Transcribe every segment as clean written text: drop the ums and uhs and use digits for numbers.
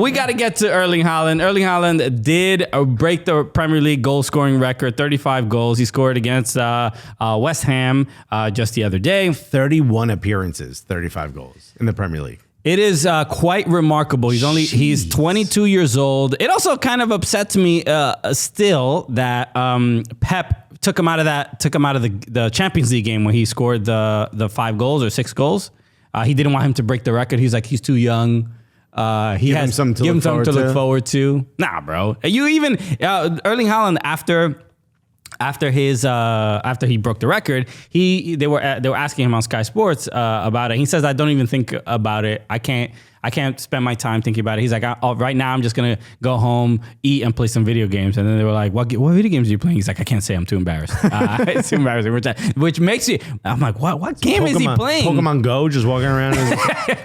We got to get to Erling Haaland. Erling Haaland did break the Premier League goal scoring record, 35 goals. He scored against West Ham just the other day. 31 appearances, 35 goals in the Premier League. It is quite remarkable. He's 22 years old. It also kind of upsets me still that Pep took him out of the Champions League game when he scored the 5 goals or 6 goals. He didn't want him to break the record. He's like, he's too young. Give him something to look forward to. Nah, bro. You even Erling Haaland after he broke the record, they were asking him on Sky Sports about it. He says, I don't even think about it. I can't spend my time thinking about it. He's like, right now I'm just gonna go home, eat, and play some video games. And then they were like, what video games are you playing? He's like, I can't say, I'm too embarrassed. It's too embarrassing. Which makes me, I'm like, what game is he playing? Pokemon Go, just walking around.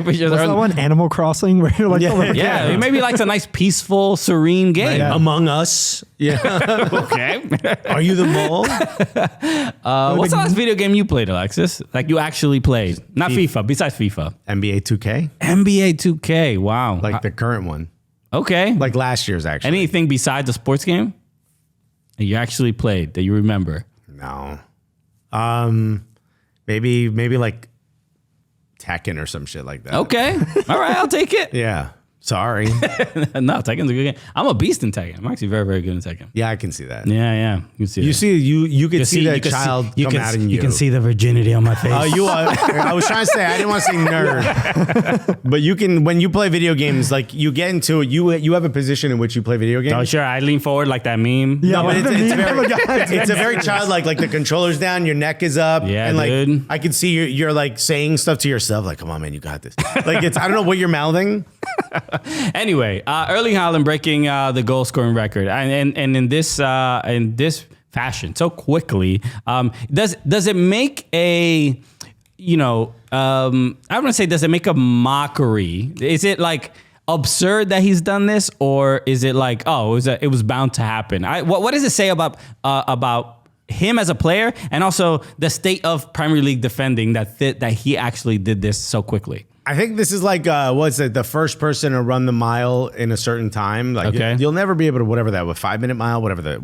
Was that one Animal Crossing where you're like, yeah, maybe he likes a nice, peaceful, serene game. Right, yeah. Among Us. Yeah. Okay. Are you the mole? What's the last video game you played, Alexis? Like you actually played, not FIFA. Besides FIFA, NBA 2K. NBA 2K. Wow. Like the current one. Okay. Like last year's, actually. Anything besides a sports game that you actually played that you remember? No. Maybe like Tekken or some shit like that. Okay. All right. I'll take it. Yeah. Sorry. No, Tekken's a good game. I'm a beast in Tekken. I'm actually very, very good in Tekken. Yeah, I can see that. Yeah. You could see that child come out in you. You can see the virginity on my face. I was trying to say, I didn't want to say nerd. But you can, when you play video games, like you get into it, you have a position in which you play video games. Oh, sure. I lean forward like that meme. Yeah, no, but it's a very childlike, like the controller's down, your neck is up. Yeah, and like, dude. I can see you're like saying stuff to yourself, like, come on, man, you got this. Like I don't know what you're mouthing. Anyway, Erling Haaland breaking the goal scoring record, and in this fashion so quickly. Does it make a I want to say, does it make a mockery? Is it like absurd that he's done this, or is it like, oh, it was bound to happen? What does it say about him as a player, and also the state of Premier League defending that he actually did this so quickly? I think this is like, the first person to run the mile in a certain time. Like, okay. You'll never be able to, whatever that was, 5-minute mile, whatever.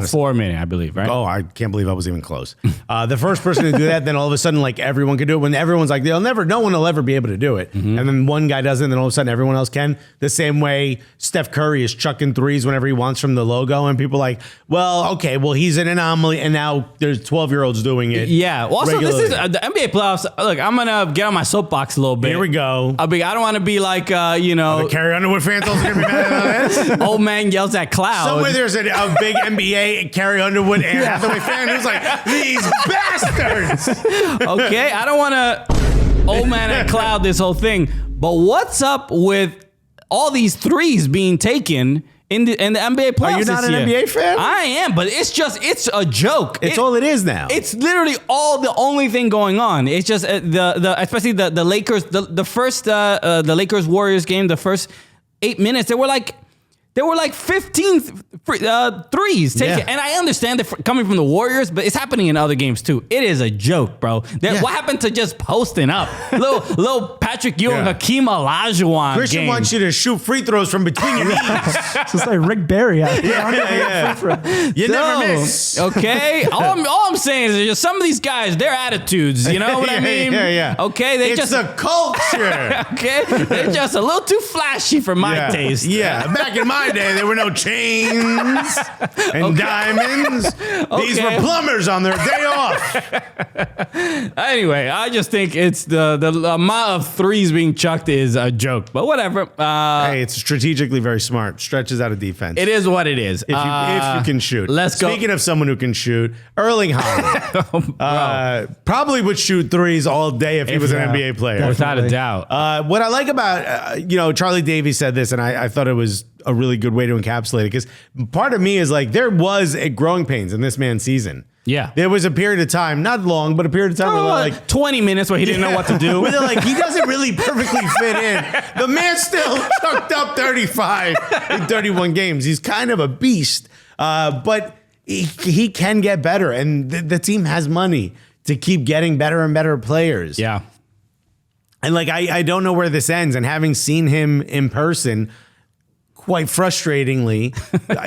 4 minute, I believe, right? Oh, I can't believe I was even close. The first person to do that, then all of a sudden, like everyone could do it. When everyone's like, no one will ever be able to do it. Mm-hmm. And then one guy does it, and then all of a sudden everyone else can. The same way Steph Curry is chucking threes whenever he wants from the logo, and people are like, well, okay, well, he's an anomaly, and now there's 12-year-olds doing it. Yeah. Also, regularly. This is the NBA playoffs. Look, I'm gonna get on my soapbox a little bit. Here we go. I don't want to be like, the Carrie Underwood fans are going to be mad about this. Old man yells at cloud. Somewhere there's a big NBA Carrie Underwood and Hathaway fan who's like, these bastards. Okay, I don't want to old man at cloud this whole thing. But what's up with all these threes being taken in the NBA playoffs? Are you not an NBA fan? I am, but it's a joke. It's all it is now. It's literally the only thing going on. It's just especially the Lakers, the first the Lakers Warriors game, the first 8 minutes, there were like 15 threes taken. Yeah. And I understand it coming from the Warriors, but it's happening in other games too. It is a joke, bro. Yeah. What happened to just posting up? little Patrick Ewing, Hakeem Olajuwon Christian game. wants you to shoot free throws from between your knees. It's just like Rick Barry out there. You never miss. Okay? all I'm saying is just some of these guys, their attitudes, you know what I mean? Yeah. Okay? It's a culture. Okay? They're just a little too flashy for my taste. Yeah. Back in my day, there were no chains and diamonds. These were plumbers on their day off. Anyway, I just think it's the amount of threes being chucked is a joke, but whatever. Hey, it's strategically very smart. Stretches out of defense. It is what it is. If you can shoot. Let's go. Speaking of someone who can shoot, Erling Haaland probably would shoot threes all day if he was an NBA player. Without a doubt. What I like about, Charlie Davies said this, and I thought it was a really good way to encapsulate it, because part of me is like, there was growing pains in this man's season. Yeah. There was a period of time, not long, but a period of time where like 20 minutes where he didn't know what to do. Where they're like, he doesn't really perfectly fit in. The man still chucked up 35 in 31 games. He's kind of a beast, but he can get better, and the team has money to keep getting better and better players. Yeah. And like, I don't know where this ends, and having seen him in person, quite frustratingly,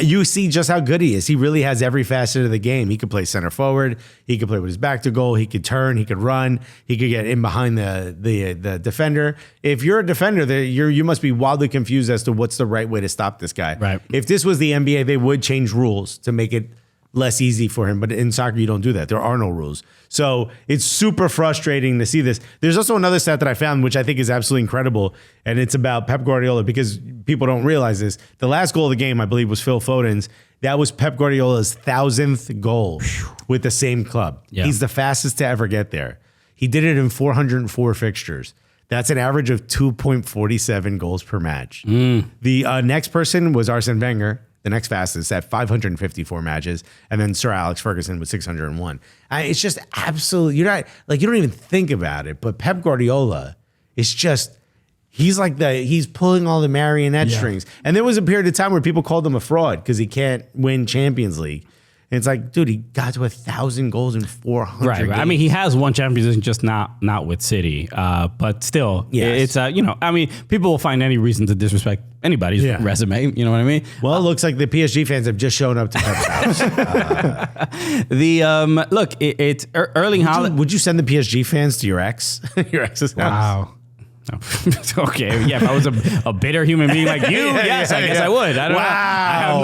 you see just how good he is. He really has every facet of the game. He could play center forward. He could play with his back to goal. He could turn. He could run. He could get in behind the defender. If you're a defender, you must be wildly confused as to what's the right way to stop this guy. Right. If this was the NBA, they would change rules to make it less easy for him. But in soccer, you don't do that. There are no rules. So it's super frustrating to see this. There's also another stat that I found, which I think is absolutely incredible. And it's about Pep Guardiola, because people don't realize this. The last goal of the game, I believe, was Phil Foden's. That was Pep Guardiola's 1,000th goal with the same club. Yeah. He's the fastest to ever get there. He did it in 404 fixtures. That's an average of 2.47 goals per match. The next person was Arsene Wenger, the next fastest at 554 matches, and then Sir Alex Ferguson with 601. It's just absolutely, you don't even think about it, but Pep Guardiola is just, he's pulling all the marionette strings. And there was a period of time where people called him a fraud because he can't win Champions League. And it's like, dude, he got to 1,000 goals in 400 Right. games. I mean, he has won Champions League, just not with City. But still, Yes. it's I mean, people will find any reason to disrespect anybody's resume. You know what I mean? Well, it looks like the PSG fans have just shown up to Pep's house. Look, it's Erling Haaland. Would you send the PSG fans to your ex? Your ex's house? Wow. Okay, yeah. If I was a bitter human being like you, yes, I guess I would. I don't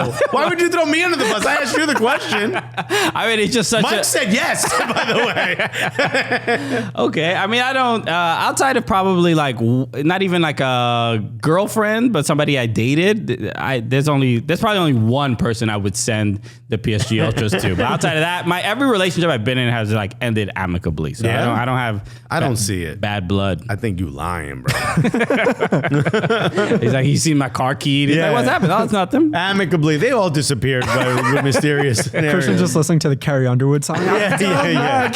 know. Why would you throw me under the bus? I asked you the question. I mean, it's just such Mike said yes, by the way. Okay, I mean, I don't. Outside of probably not even like a girlfriend, but somebody I dated. There's probably only one person I would send the PSG Ultras to. But outside of that, every relationship I've been in has ended amicably. So Yeah? I don't see it. bad blood. I think you lying, bro. He's like, you see my car key? He's like, what's happened? Oh, it's nothing. Amicably, they all disappeared by mysterious scenarios. Christian just listening to the Carrie Underwood song. Yeah.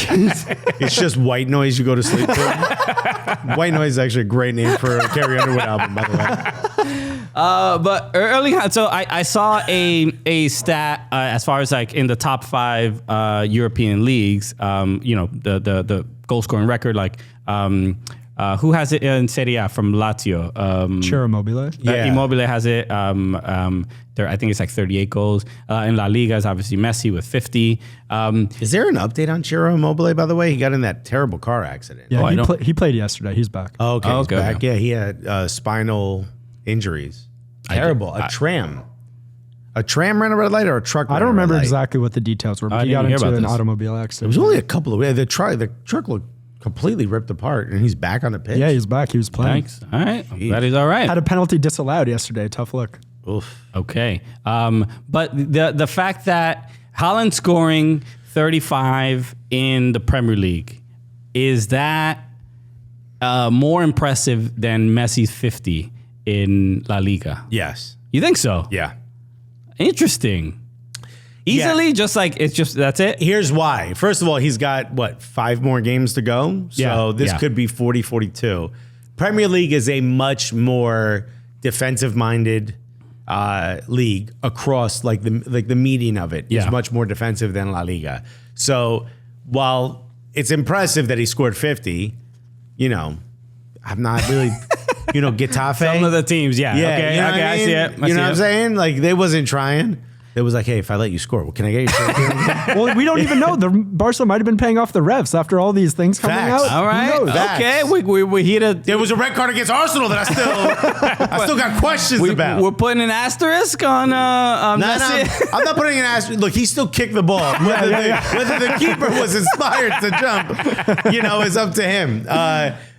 It's just white noise you go to sleep to. White noise is actually a great name for a Carrie Underwood album, by the way. But early on, so I saw a stat as far as in the top 5 European leagues, the goal scoring record, who has it in Serie A from Lazio? Ciro Immobile. Immobile has it. I think it's 38 goals. In La Liga is obviously Messi with 50. Is there an update on Ciro Immobile, by the way? He got in that terrible car accident. Yeah, he played yesterday. He's back. Oh, okay. He's okay, back. okay. Yeah, he had spinal injuries. Terrible. A tram ran a red light, or a truck ran I don't a red remember light? exactly what the details were, but I he got didn't hear into about an this. automobile It accident. was only a couple of the truck looked completely ripped apart, and he's back on the pitch. Yeah, he's back. He was playing. Thanks. All right. I'm glad he's all right. Had a penalty disallowed yesterday. Tough look. Oof. Okay. But the fact that Haaland scoring 35 in the Premier League, is that more impressive than Messi's 50 in La Liga? Yes. You think so? Yeah. Interesting. Easily, that's it? Here's why. First of all, he's got, 5 more games to go? So this could be 40-42. Premier League is a much more defensive-minded league across the median of it is much more defensive than La Liga. So while it's impressive that he scored 50, I'm not really, Getafe. Some of the teams, okay, I see it. You know what I'm saying? They wasn't trying. It was like, hey, if I let you score, can I get your shirt? Well, we don't even know. The Barca might have been paying off the refs after all these things coming Facts. out. All right. Who knows? Okay. We're here to. There was a red card against Arsenal that I still got questions about. We're putting an asterisk on Messi. I'm not putting an asterisk. Look, he still kicked the ball. Whether the keeper was inspired to jump, is up to him.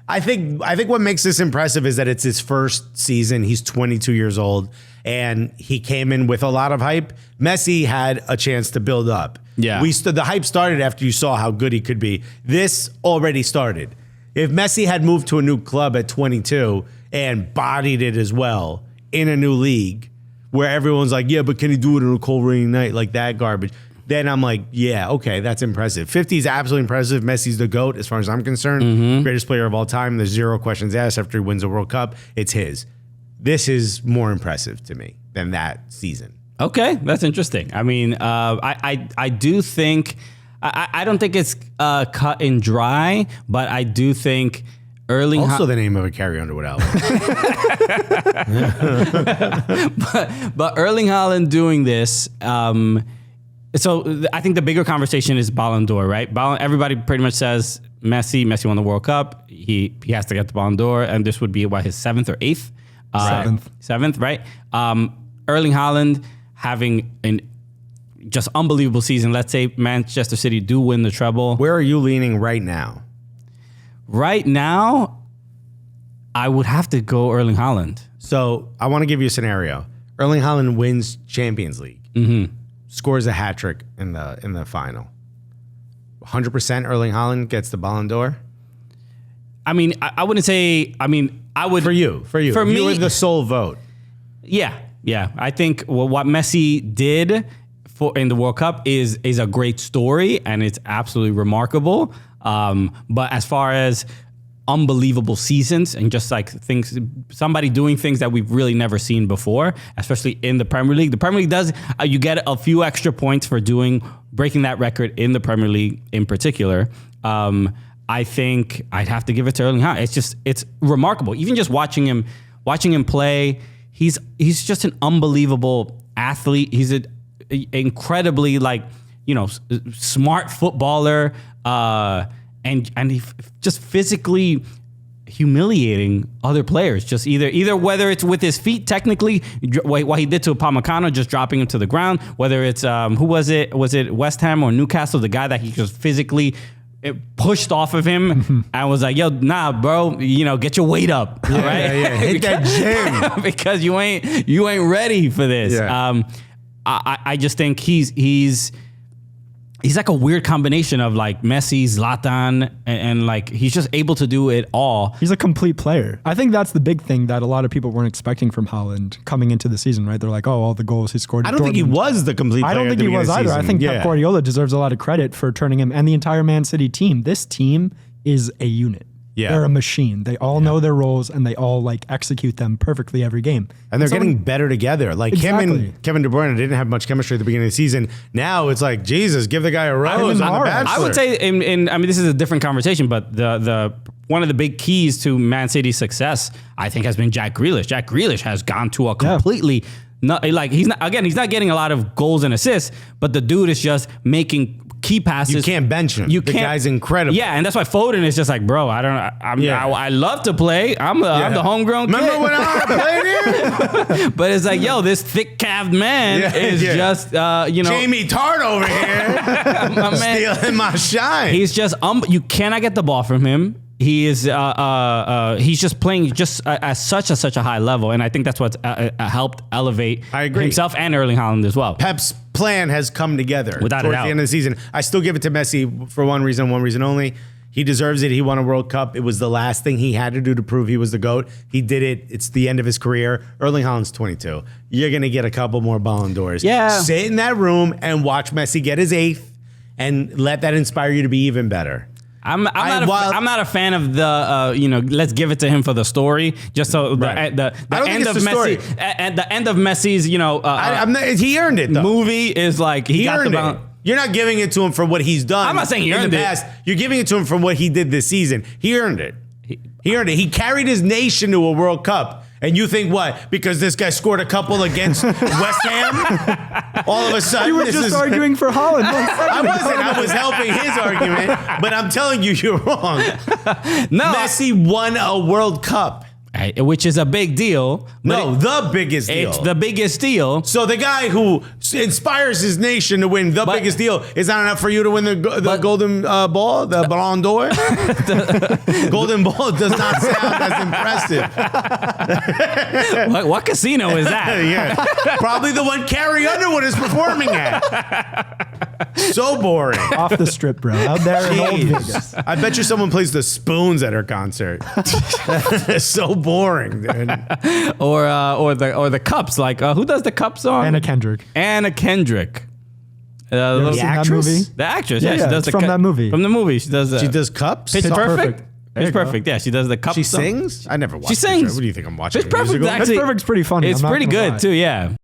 I think what makes this impressive is that it's his first season. He's 22 years old, and he came in with a lot of hype. Messi had a chance to build up. Yeah. The hype started after you saw how good he could be. This already started. If Messi had moved to a new club at 22 and bodied it as well in a new league where everyone's like, yeah, but can he do it on a cold rainy night, like that garbage? Then I'm like, yeah, okay, that's impressive. 50 is absolutely impressive. Messi's the GOAT as far as I'm concerned. Greatest player of all time. There's 0 questions asked after he wins a World Cup. It's his. This is more impressive to me than that season. Okay, that's interesting. I mean, I do think I don't think it's cut and dry, but I do think Also the name of a Carrie Underwood album. But Erling Haaland doing this. So I think the bigger conversation is Ballon d'Or, right? Everybody pretty much says Messi won the World Cup. He has to get the Ballon d'Or, and this would be his 7th or 8th? Seventh, right? Erling Haaland having an just unbelievable season. Let's say Manchester City do win the treble. Where are you leaning right now? Right now, I would have to go Erling Haaland. So I want to give you a scenario. Erling Haaland wins Champions League. Scores a hat trick in the final. 100% Erling Haaland gets the Ballon d'Or? I mean, I wouldn't say, I would. For you. For you me, were the sole vote. Yeah. I think what Messi did in the World Cup is a great story, and it's absolutely remarkable. But as far as unbelievable seasons and just like things, somebody doing things that we've really never seen before, especially in the Premier League. The Premier League does, you get a few extra points for breaking that record in the Premier League in particular. I think I'd have to give it to Erling Haaland. It's remarkable. Even just watching him play, he's just an unbelievable athlete. He's an incredibly smart footballer, and he just physically humiliating other players. Just either whether it's with his feet, technically, what he did to Upamecano, just dropping him to the ground. Whether it's who was it? Was it West Ham or Newcastle? The guy that he just physically pushed off of him and was like, "Yo, nah, bro, get your weight up, all right? Yeah. Hit that gym because you ain't ready for this." Yeah. I just think he's like a weird combination of like Messi, Zlatan, and like he's just able to do it all. He's a complete player. I think that's the big thing that a lot of people weren't expecting from Haaland coming into the season, right? They're like, oh, all the goals he scored. I don't think he was the complete player. I don't think he was either. I think Pep Guardiola deserves a lot of credit for turning him, and the entire Man City team. This team is a unit. Yeah. They're a machine. They all know their roles, and they all execute them perfectly every game. And they're getting better together. Like him and Kevin De Bruyne didn't have much chemistry at the beginning of the season. Now it's like, Jesus, give the guy a rose on The Bachelor. I would say, this is a different conversation, but the one of the big keys to Man City's success, I think, has been Jack Grealish. Jack Grealish has gone to a completely he's not getting a lot of goals and assists, but the dude is just making key passes. You can't bench him. The guy's incredible. Yeah, and that's why Foden is just like, bro, I love to play. I'm the homegrown kid. Remember when I played here? But it's like, yo, this thick-calved man is just, Jamie Tart over here. my man, stealing my shine. He's just, you cannot get the ball from him. He is, he's just playing just at such a high level, and I think that's what's helped elevate himself and Erling Haaland as well. Pep's plan has come together without towards a doubt. the end of the season. I still give it to Messi for one reason only. He deserves it. He won a World Cup. It was the last thing he had to do to prove he was the GOAT. He did it. It's the end of his career. Erling Haaland's 22. You're going to get a couple more Ballon d'Ors. Yeah. Sit in that room and watch Messi get his 8th and let that inspire you to be even better. I'm not a fan of the let's give it to him for the story, just so the end of Messi at the end of Messi's he earned it though. Movie is like he got earned the it. You're not giving it to him for what he's done. I'm not saying he earned in the past. You're giving it to him for what he did this season. He earned it. He earned it. He carried his nation to a World Cup. And you think what? Because this guy scored a couple against West Ham? All of a sudden, you were just arguing for Haaland. I wasn't. I was helping his argument. But I'm telling you, you're wrong. No, Messi won a World Cup. Which is a big deal. The biggest deal. It's the biggest deal. So the guy who inspires his nation to win the biggest deal is not enough for you to win the golden ball, the Ballon d'Or? Golden ball does not sound as impressive. What casino is that? Yeah, probably the one Carrie Underwood is performing at. So boring. Off the strip, bro. Out there in Old Vegas. I bet you someone plays the spoons at her concert. It's so boring, dude. or the cups. Like who does the cup song? Anna Kendrick. The actress? The actress. Yeah, she does from that movie. From the movie, she does. She does cups. Pitch Perfect. There Pitch Perfect. Yeah, she does the cup. She song. sings. I never watched. She sings. What do you think I'm watching? Pitch Perfect. Musical? Actually, Pitch Perfect's pretty funny. It's pretty good too. Yeah.